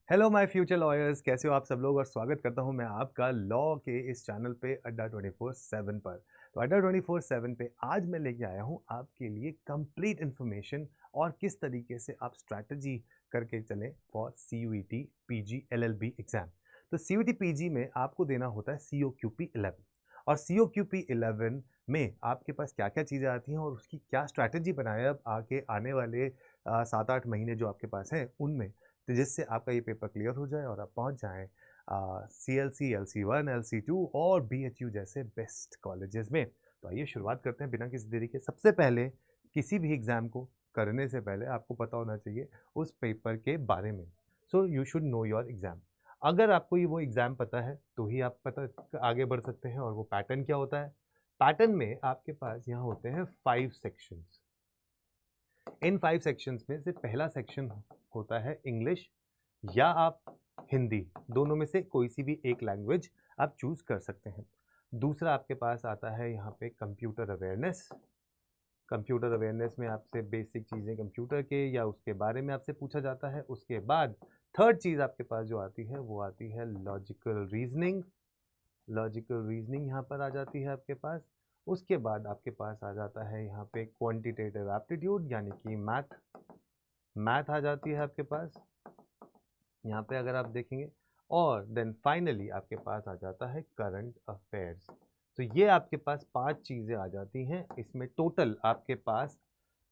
Hello my future lawyers, कैसे हो आप सब लोग। और स्वागत करता हूं मैं आपका लॉ के इस चैनल पे अड्डा 24/7 पर। तो अड्डा 24/7 पे आज मैं लेके आया हूं आपके लिए कंप्लीट इन्फॉर्मेशन और किस तरीके से आप स्ट्रैटेजी करके चलें for CUET PG LLB exam. तो CUET PG में आपको देना होता है COQP 11 और COQP 11 में आपके पास क्या क्या चीज़ें आती हैं और उसकी क्या स्ट्रैटेजी बनाए अब आगे आने वाले 7-8 महीने जो आपके पास हैं उनमें, तो जिससे आपका ये पेपर क्लियर हो जाए और आप पहुंच जाएं CLC, LC1, LC2 और BHU जैसे बेस्ट कॉलेजेस में। तो आइए शुरुआत करते हैं बिना किसी देरी के। सबसे पहले किसी भी एग्ज़ाम को करने से पहले आपको पता होना चाहिए उस पेपर के बारे में। So you should know your exam. अगर आपको ये वो एग्ज़ाम पता है तो ही आप पता आगे बढ़ सकते हैं। और वो पैटर्न क्या होता है? पैटर्न में आपके पास यहाँ होते हैं 5 सेक्शंस। इन 5 सेक्शंस में से पहला सेक्शन होता है इंग्लिश या आप हिंदी, दोनों में से कोई सी भी एक लैंग्वेज आप चूज कर सकते हैं। दूसरा आपके पास आता है यहाँ पे कंप्यूटर अवेयरनेस। कंप्यूटर अवेयरनेस में आपसे बेसिक चीज़ें कंप्यूटर के या उसके बारे में आपसे पूछा जाता है। उसके बाद थर्ड चीज़ आपके पास जो आती है वो आती है लॉजिकल रीजनिंग। लॉजिकल रीजनिंग यहाँ पर आ जाती है आपके पास। उसके बाद आपके पास आ जाता है यहाँ पे क्वांटिटेटिव एप्टीट्यूड यानी कि मैथ। मैथ आ जाती है आपके पास यहाँ पे अगर आप देखेंगे। और देन फाइनली आपके पास आ जाता है करंट अफेयर्स। तो ये आपके पास 5 चीज़ें आ जाती हैं। इसमें टोटल आपके पास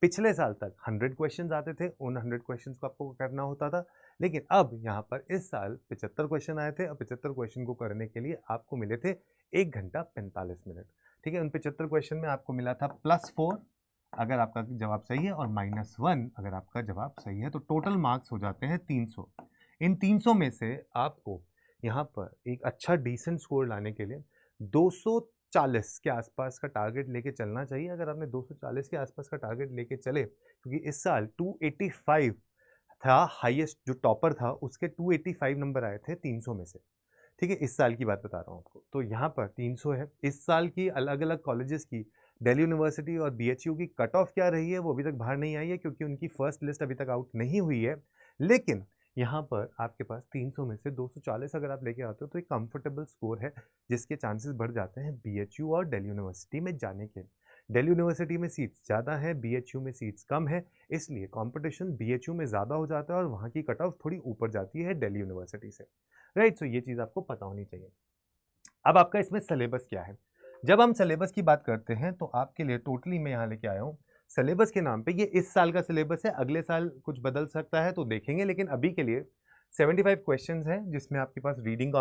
पिछले साल तक 100 क्वेश्चंस आते थे, उन 100 क्वेश्चंस को आपको करना होता था। लेकिन अब यहाँ पर इस साल 75 क्वेश्चन आए थे और 75 क्वेश्चन को करने के लिए आपको मिले थे 1 घंटा 45 मिनट। ठीक है, उन 75 क्वेश्चन में आपको मिला था +4 अगर आपका जवाब सही है और -1 अगर आपका जवाब सही है, तो टोटल मार्क्स हो जाते हैं 300। इन 300 में से आपको यहाँ पर एक अच्छा डिसेंट स्कोर लाने के लिए 240 के आसपास का टारगेट लेके चलना चाहिए। अगर आपने 240 के आसपास का टारगेट लेके चले, क्योंकि इस साल 285 था हाईएस्ट, जो टॉपर था उसके 285 नंबर आए थे 300 में से। ठीक है, इस साल की बात बता रहा हूँ आपको। तो यहाँ पर 300 है। इस साल की अलग अलग कॉलेजेस की, दिल्ली यूनिवर्सिटी और BHU की कट ऑफ क्या रही है वो अभी तक बाहर नहीं आई है, क्योंकि उनकी फर्स्ट लिस्ट अभी तक आउट नहीं हुई है। लेकिन यहाँ पर आपके पास 300 में से 240 अगर आप लेके आते हो तो एक कंफर्टेबल स्कोर है, जिसके चांसेस बढ़ जाते हैं BHU और दिल्ली यूनिवर्सिटी में जाने के। दिल्ली यूनिवर्सिटी में सीट्स ज़्यादा है, BHU में सीट्स कम है, इसलिए कंपटीशन BHU में ज़्यादा हो जाता है और वहाँ की कट ऑफ थोड़ी ऊपर जाती है दिल्ली यूनिवर्सिटी से। राइट, सो ये चीज़ आपको पता होनी चाहिए। अब आपका इसमें सिलेबस क्या है? जब हम सिलेबस की बात करते हैं तो आपके लिए टोटली मैं यहाँ लेके आया हूँ सिलेबस के नाम पे। ये इस साल का सिलेबस है, अगले साल कुछ बदल सकता है तो देखेंगे, लेकिन अभी के लिए 75 क्वेश्चंस हैं, जिसमें आपके पास रीडिंग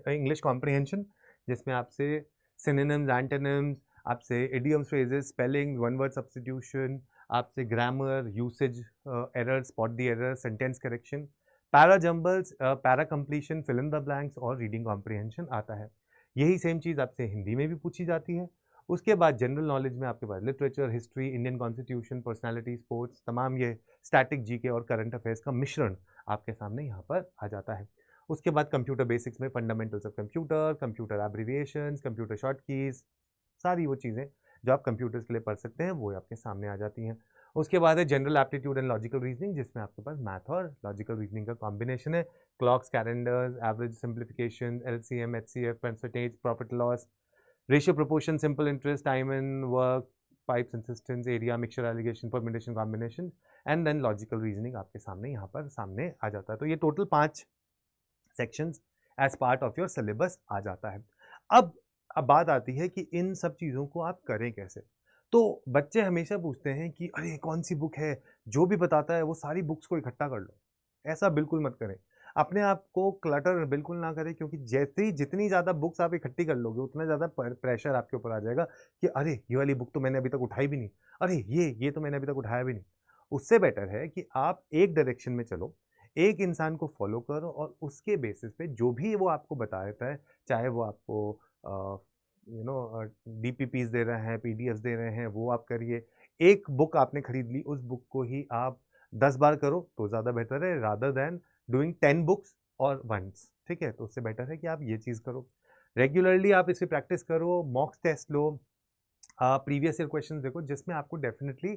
इंग्लिश कॉम्प्रिहेंशन, जिसमें आपसे सिनोनिम्स, एंटोनिम्स, आपसे idioms, phrases, spelling, one word substitution, आपसे grammar, usage error, spot the error, sentence correction, para jumbles, para completion, fill in the blanks और रीडिंग कॉम्प्रिहेंशन आता है। यही सेम चीज़ आपसे हिंदी में भी पूछी जाती है। उसके बाद जनरल नॉलेज में आपके पास literature, history, Indian constitution, personality, sports, तमाम ये स्टैटिक जीके और करंट अफेयर्स का मिश्रण आपके सामने यहाँ पर आ जाता है। उसके बाद कंप्यूटर बेसिक्स में fundamentals of computer, computer abbreviations, computer short keys, सारी वो चीज़ें जो आप कंप्यूटर्स के लिए पढ़ सकते हैं वो आपके सामने आ जाती हैं। उसके बाद है general aptitude and logical reasoning, जिसमें आपके पास मैथ और लॉजिकल रीजनिंग का कॉम्बिनेशन है। Clocks, calendars, average simplification, LCM, HCF, percentage, profit loss, ratio proportion, simple interest, time and work, pipes and cisterns, area, mixture, alligation, permutation, combination and then logical reasoning आपके सामने यहाँ पर सामने आ जाता है। तो ये total 5 sections as part of your syllabus आ जाता है। अब अब बात आती है कि इन सब चीज़ों को आप करें कैसे। तो बच्चे हमेशा पूछते हैं कि अरे कौन सी बुक है, जो भी बताता है वो सारी बुक्स को इकट्ठा कर लो। ऐसा बिल्कुल मत करें। अपने आप को क्लटर बिल्कुल ना करें, क्योंकि जैसे ही जितनी ज़्यादा बुक्स आप इकट्ठी कर लोगे उतना ज़्यादा प्रेशर आपके ऊपर आ जाएगा कि अरे ये वाली बुक तो मैंने अभी तक उठाई भी नहीं, अरे ये तो मैंने अभी तक उठाया भी नहीं। उससे बेटर है कि आप एक डायरेक्शन में चलो, एक इंसान को फॉलो करो और उसके बेसिस पे जो भी वो आपको बता देता है, चाहे वो आपको DPPs दे रहे हैं, PDFs दे रहे हैं, वो आप करिए। एक बुक आपने खरीद ली, उस बुक को ही आप 10 बार करो तो ज़्यादा बेटर है, रादर देन डूइंग 10 बुक्स और वंस। ठीक है, तो उससे बेटर है कि आप ये चीज़ करो। रेगुलरली आप इसे प्रैक्टिस करो, मॉक टेस्ट लो, प्रीवियस ईयर क्वेश्चन देखो, जिसमें आपको डेफिनेटली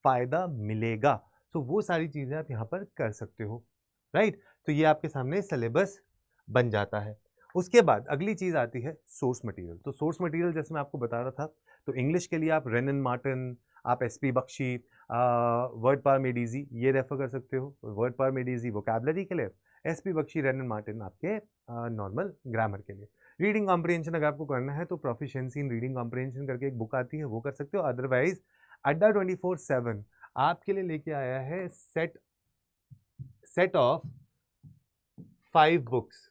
फ़ायदा मिलेगा। तो वो सारी चीज़ें आप यहाँ पर कर सकते हो। राइट। तो ये आपके सामने सिलेबस बन जाता है। उसके बाद अगली चीज़ आती है सोर्स मटेरियल। तो सोर्स मटेरियल जैसे मैं आपको बता रहा था, तो इंग्लिश के लिए आप रेनन मार्टिन, आप एसपी बख्शी, वर्ड पावर मेडीजी ये रेफर कर सकते हो। वर्ड पावर मेडीजी वोकैबुलरी के लिए, एसपी बख्शी रेनन मार्टिन आपके नॉर्मल ग्रामर के लिए। रीडिंग कॉम्प्रिहेंशन अगर आपको करना है तो प्रोफिशिएंसी इन रीडिंग कॉम्प्रिहेंशन करके एक बुक आती है, वो कर सकते हो। अदरवाइज अड्डा 24/7 आपके लिए लेके आया है सेट ऑफ 5 बुक्स।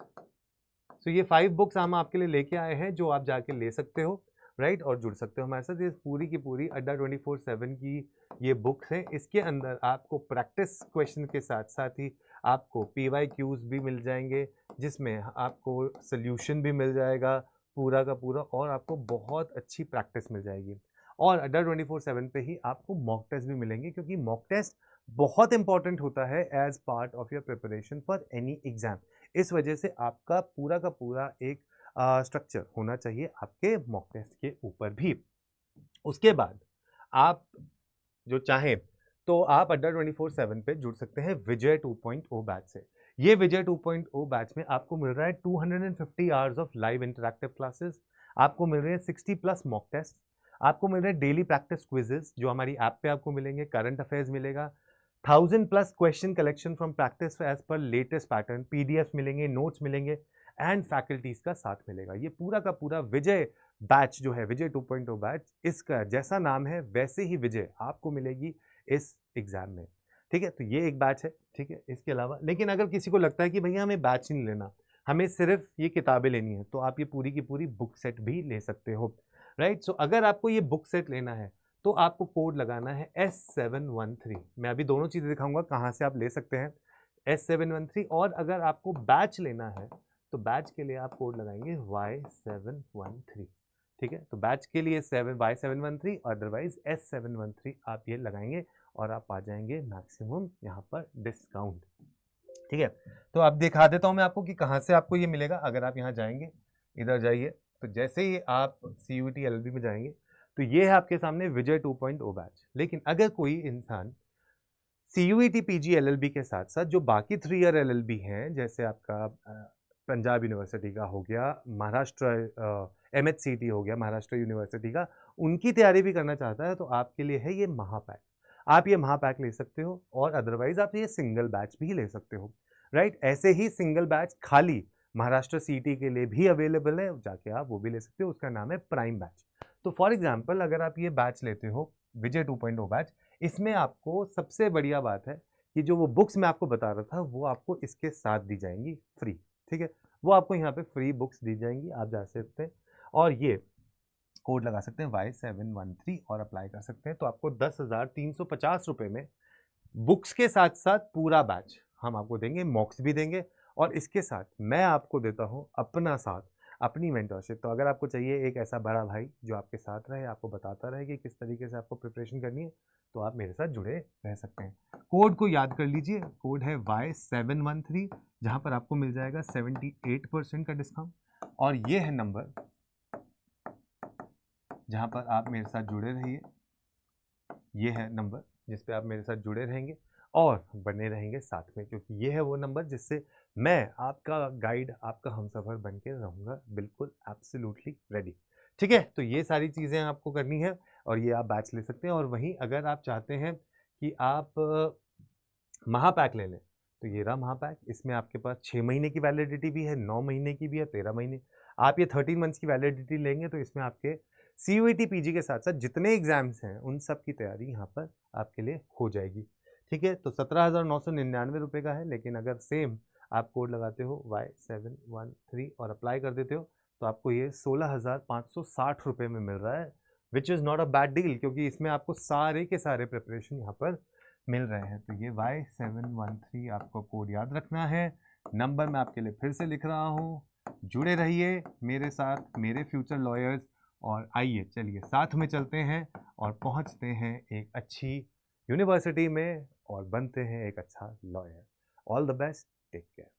तो ये 5 बुक्स हम आपके लिए लेके आए हैं जो आप जाके ले सकते हो, राइट, और जुड़ सकते हो हमारे साथ। ये पूरी की पूरी अड्डा 24/7 की ये बुक्स हैं। इसके अंदर आपको प्रैक्टिस क्वेश्चन के साथ साथ ही आपको PYQs भी मिल जाएंगे, जिसमें आपको सोल्यूशन भी मिल जाएगा पूरा का पूरा, और आपको बहुत अच्छी प्रैक्टिस मिल जाएगी। और अड्डा 24/7 पे ही आपको मॉक टेस्ट भी मिलेंगे, क्योंकि मॉक टेस्ट बहुत इंपॉर्टेंट होता है as part of your preparation for any exam. इस वजह से आपका पूरा का पूरा एक स्ट्रक्चर होना चाहिए आपके मॉक टेस्ट के ऊपर भी। उसके बाद आप जो चाहें तो आप अड्डा 24/7 पे जुड़ सकते हैं विजय 2.0 बैच से। ये विजय 2.0 बैच में आपको मिल रहा है 250 hours of live interactive classes, आपको मिल रहे हैं 60+ मॉक टेस्ट, आपको मिल रहे हैं डेली प्रैक्टिस क्विजेस जो हमारी ऐप पे आपको मिलेंगे, करंट अफेयर्स मिलेगा, 1000+ question collection from practice as per latest pattern, PDF मिलेंगे, नोट्स मिलेंगे, एंड फैकल्टीज का साथ मिलेगा। ये पूरा का पूरा विजय बैच जो है, विजय 2.0 बैच, इसका जैसा नाम है वैसे ही विजय आपको मिलेगी इस एग्जाम में। ठीक है, तो ये एक बैच है। ठीक है, इसके अलावा लेकिन अगर किसी को लगता है कि भैया हमें बैच नहीं लेना, हमें सिर्फ ये किताबें लेनी है, तो आप ये पूरी की पूरी बुक सेट भी ले सकते हो, राइट। सो अगर आपको ये बुक सेट लेना है तो आपको कोड लगाना है S713। मैं अभी दोनों चीज़ें दिखाऊंगा कहाँ से आप ले सकते हैं, S713। और अगर आपको बैच लेना है तो बैच के लिए आप कोड लगाएंगे Y713। ठीक है, तो बैच के लिए Y713, अदरवाइज S713 आप ये लगाएंगे और आप आ जाएंगे मैक्सिमम यहाँ पर डिस्काउंट। ठीक है, तो अब दिखा देता हूँ मैं आपको कि कहाँ से आपको ये मिलेगा। अगर आप यहाँ जाएंगे, इधर जाइए, तो जैसे ही आप CUET LLB में जाएंगे तो ये है आपके सामने विजय 2.0 बैच। लेकिन अगर कोई इंसान CUET PG LLB के साथ साथ जो बाकी 3 ईयर LLB हैं, जैसे आपका पंजाब यूनिवर्सिटी का हो गया, महाराष्ट्र MHCT हो गया महाराष्ट्र यूनिवर्सिटी का, उनकी तैयारी भी करना चाहता है, तो आपके लिए है ये महापैक। आप ये महापैक ले सकते हो, और अदरवाइज आप ये सिंगल बैच भी ले सकते हो, राइट। ऐसे ही सिंगल बैच खाली महाराष्ट्र CT के लिए भी अवेलेबल है, जाके आप वो भी ले सकते हो, उसका नाम है प्राइम बैच। तो फॉर एग्जाम्पल अगर आप ये बैच लेते हो विजय 2.0 बैच, इसमें आपको सबसे बढ़िया बात है कि जो वो बुक्स मैं आपको बता रहा था वो आपको इसके साथ दी जाएंगी फ्री। ठीक है, वो आपको यहाँ पे फ्री बुक्स दी जाएंगी, आप जा सकते हैं और ये कोड लगा सकते हैं Y713 और अप्लाई कर सकते हैं। तो आपको 10,350 रुपये में बुक्स के साथ साथ पूरा बैच हम आपको देंगे, मॉक्स भी देंगे, और इसके साथ मैं आपको देता हूँ अपना साथ, अपनी मेंटरशिप। तो अगर आपको चाहिए एक ऐसा बड़ा भाई जो आपके साथ रहे, आपको बताता रहे कि किस तरीके से आपको प्रिपरेशन करनी है, तो आप मेरे साथ जुड़े रह सकते हैं। कोड को याद कर लीजिए, कोड है Y713, जहाँ पर आपको मिल जाएगा 78% का डिस्काउंट। और ये है नंबर जहाँ पर आप मेरे साथ जुड़े रहिए, ये है नंबर जिस पे आप मेरे साथ जुड़े रहेंगे और बने रहेंगे साथ में, क्योंकि ये है वो नंबर जिससे मैं आपका गाइड, आपका हमसफर बन के रहूँगा, बिल्कुल एब्सोल्युटली रेडी। ठीक है, तो ये सारी चीज़ें आपको करनी है और ये आप बैच ले सकते हैं। और वहीं अगर आप चाहते हैं कि आप महापैक ले लें, तो ये रहा महापैक। इसमें आपके पास 6 महीने की वैलिडिटी भी है, 9 महीने की भी है, 13 महीने। आप ये 13 मंथ्स की वैलिडिटी लेंगे तो इसमें आपके CUET PG के साथ साथ जितने एग्जाम्स हैं उन सब की तैयारी यहाँ पर आपके लिए हो जाएगी। ठीक है, तो 17,999 रुपये का है, लेकिन अगर सेम आप कोड लगाते हो Y713 और अप्लाई कर देते हो तो आपको ये 16,560 रुपये में मिल रहा है, which is not a bad deal, क्योंकि इसमें आपको सारे के सारे प्रिपरेशन यहाँ पर मिल रहे हैं। तो ये Y713 आपको कोड याद रखना है। नंबर मैं आपके लिए फिर से लिख रहा हूँ, जुड़े रहिए मेरे साथ, मेरे फ्यूचर लॉयर्स, और आइए चलिए साथ में चलते हैं और पहुंचते हैं एक अच्छी यूनिवर्सिटी में और बनते हैं एक अच्छा lawyer. All the best, take care.